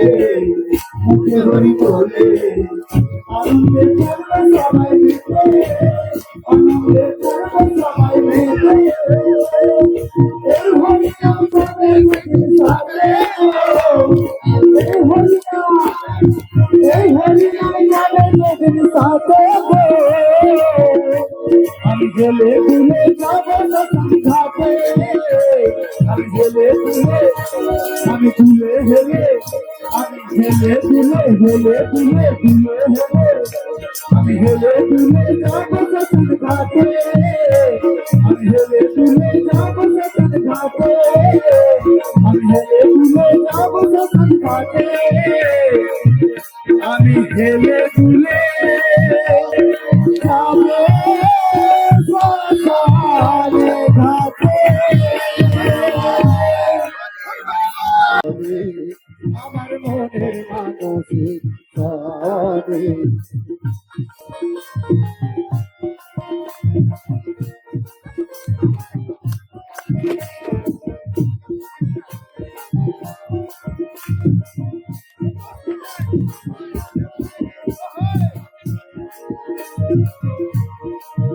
বলে মুখে হরি বলে আনন্দে করবে সবাই মিলে আনন্দে করবে সবাই মিলে এই হরি নাম করবে সাথে এই হরি নাম যাবে সাথে আমি গেলে ভুলে যাবো ঘাটে আমি গেলে ভুলে আমি ভুলে হেলে আমি হেলে ভুলে হেলে ভুলে ভুলে হেলে আমি হেলে ভুলে যাবো ঘাটে আমি হেলে ভুলে যাবো ঘাটে আমি হেলে ভুলে যাবো ঘাটে আমি হেলে ভুলে যাবো আমার মনের মানসিক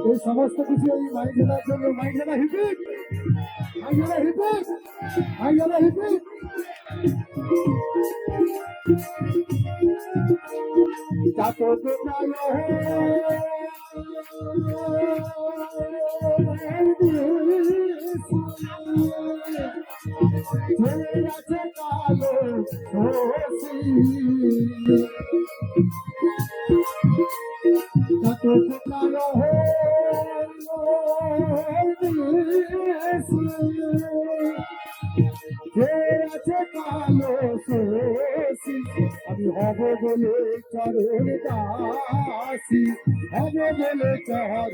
এই সমস্ত কিছু এই মাই খেলার জন্য মাই খেলা হিপিক মাই খেলা হিপিক মাই খেলা হিপিক যাতো তো আছে কালো যাতো তো কালো আছে কালো আমি হব বলে চরণ দাসী হব বলে চরণ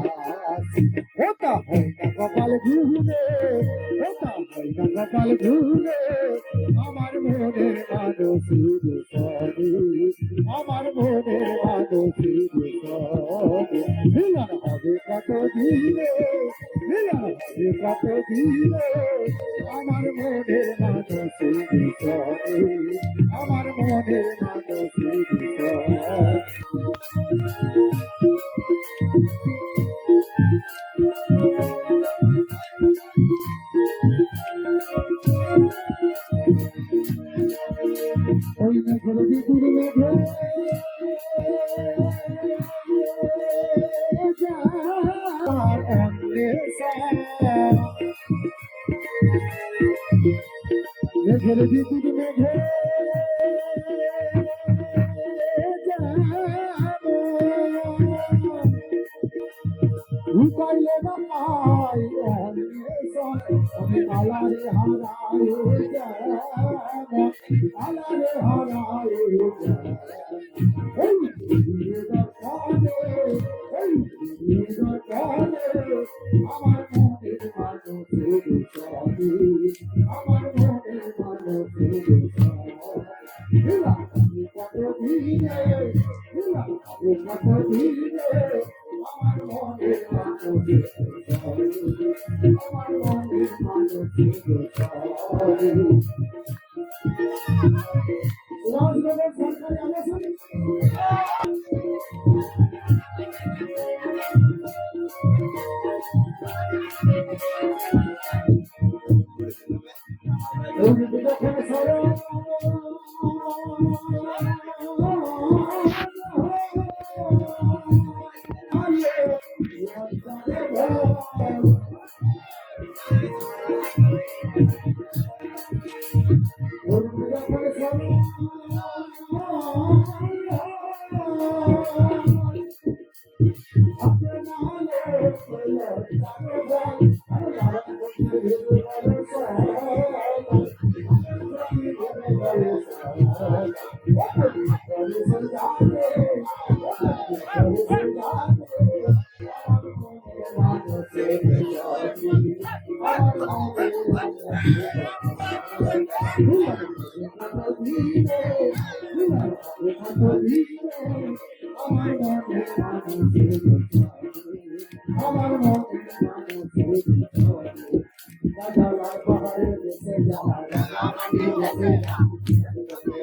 দাসী ওটা হয় না কপাল ঘুরে ওটা হয় না কপাল ঘুরে আমার মনের মানসিক আমার মনের মানসিক মিলন হবে কত দিনে মিলন হবে কত দিনে আমার মনের মানসিক আমার মনের মানসিক ওই মেঘের বিপুর মেঘে যার অন্বেষা মেঘের বিপুর মেঘে পাইলে না পাই আমি আলারে হারায় আলারে হারায় আমার মনের মানসিক আমার মনের মানসিক কত দিনে কত দিনে আমার মনের মানসিক আমার মনের মানসিক রাজনগর সরকারি আবাসন আমার মনে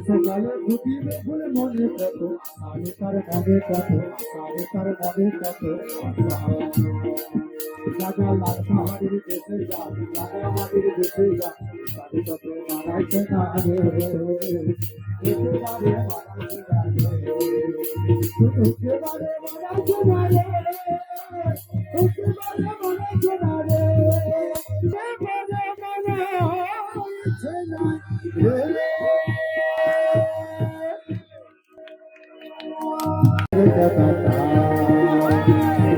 সকালে ঘুটিয়ে বলে মনে কত আমি তার মনে কত আমি তার মনে কত রাজা লাল পাহাড়ের দেশে যা রাজা আমাদের দেশে যা তাদের কত মারাইছে না রে একেবারে মারাইছে না রে একেবারে মারাইছে না রে একেবারে মারাইছে না রে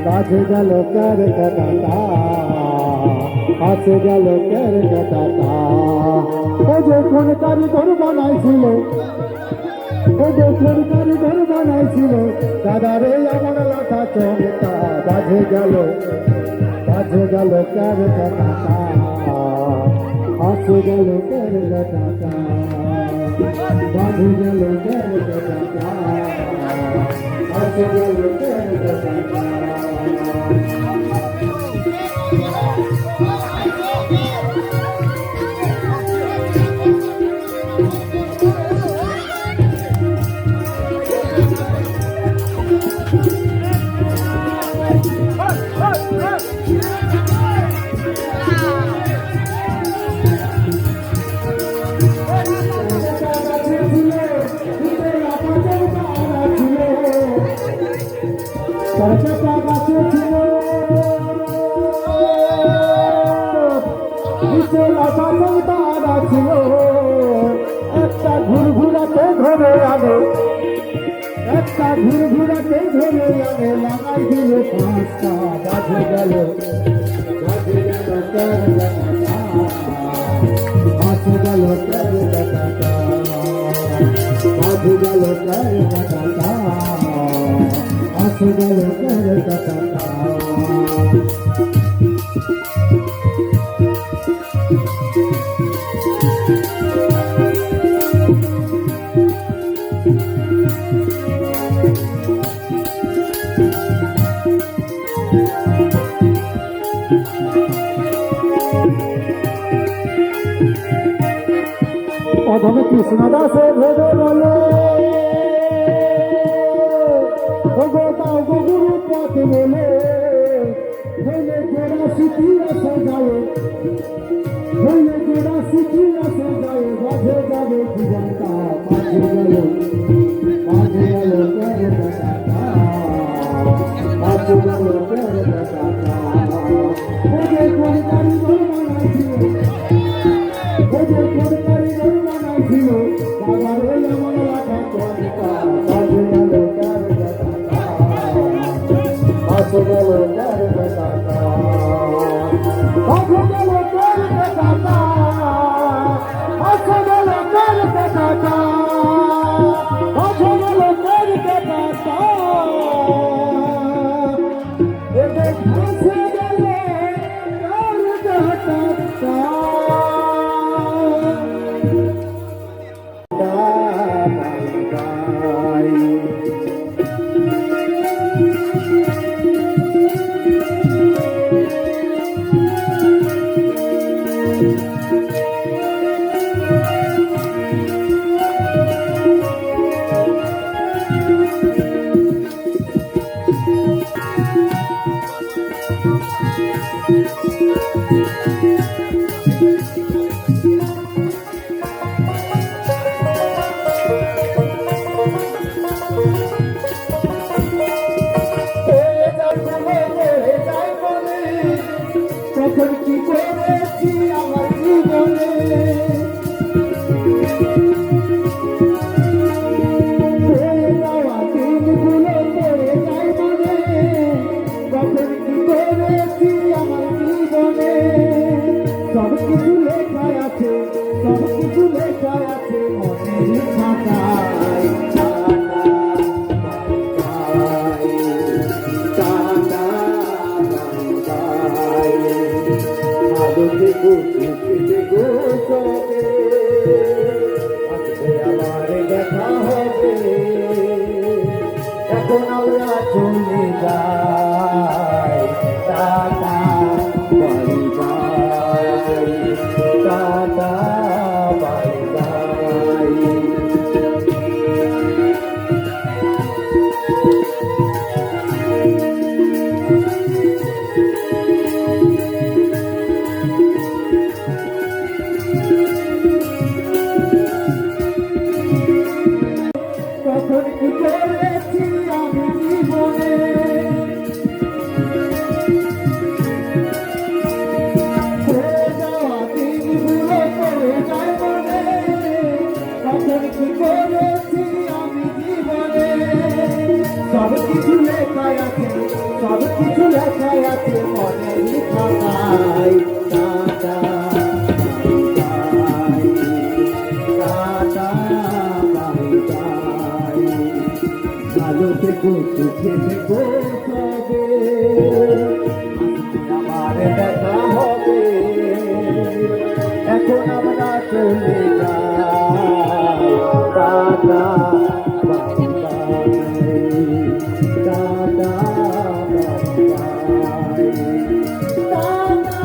বাজে গেল কার কাটা আছে গেল কার কাটা ও যে কোন কারিগর বানাইছিল ও যে কোন কারিগর বানাইছিল দাদা রে আমার লাঠা চমকা বাজে গেল কার কাটা আছে গেল কার কাটা বাজে গেল কার কাটা আছে গেল কার কাটা একটা ঘুরঘুরাতে ধরে আনে লাগাই দিল পাঁচটা বাজে গেল বাজে গেল বাজে গেল আসে গেল অধমে কৃষ্ণ দাসে ভেবে বলো গুরু পথ বলে হইলে জোড়া সিটি আসে যাবে বাজে যাবে জীবনটা বাজে গেল বাজে গেল তখন কি করেছি আমার জীবনে দিনগুলো পড়ে যায় মনে তখন কি করেছি আমার জীবনে সব কিছু লেখা আছে সব কিছু লেখা আছে মনের খাতায় আমার দেখা হবে এখন আমরা চলে যাই tata bye bye tata bye bye তখন কি করেছি আমি জীবনে যাওয়া দিনগুলো পড়ে যায় মনে তখন কি করেছি আমি জীবনে সব কিছু লেখায় আছে সব কিছু লেখায় আছে মনের খাতায় টাটা ভালো থেকো সুখে থেকো তবে আমার দেখা হবে এখন আমরা চলে যাই tata bye bye tata bye bye tata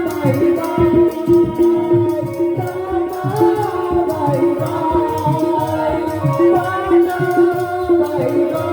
bye bye tata bye bye tata bye bye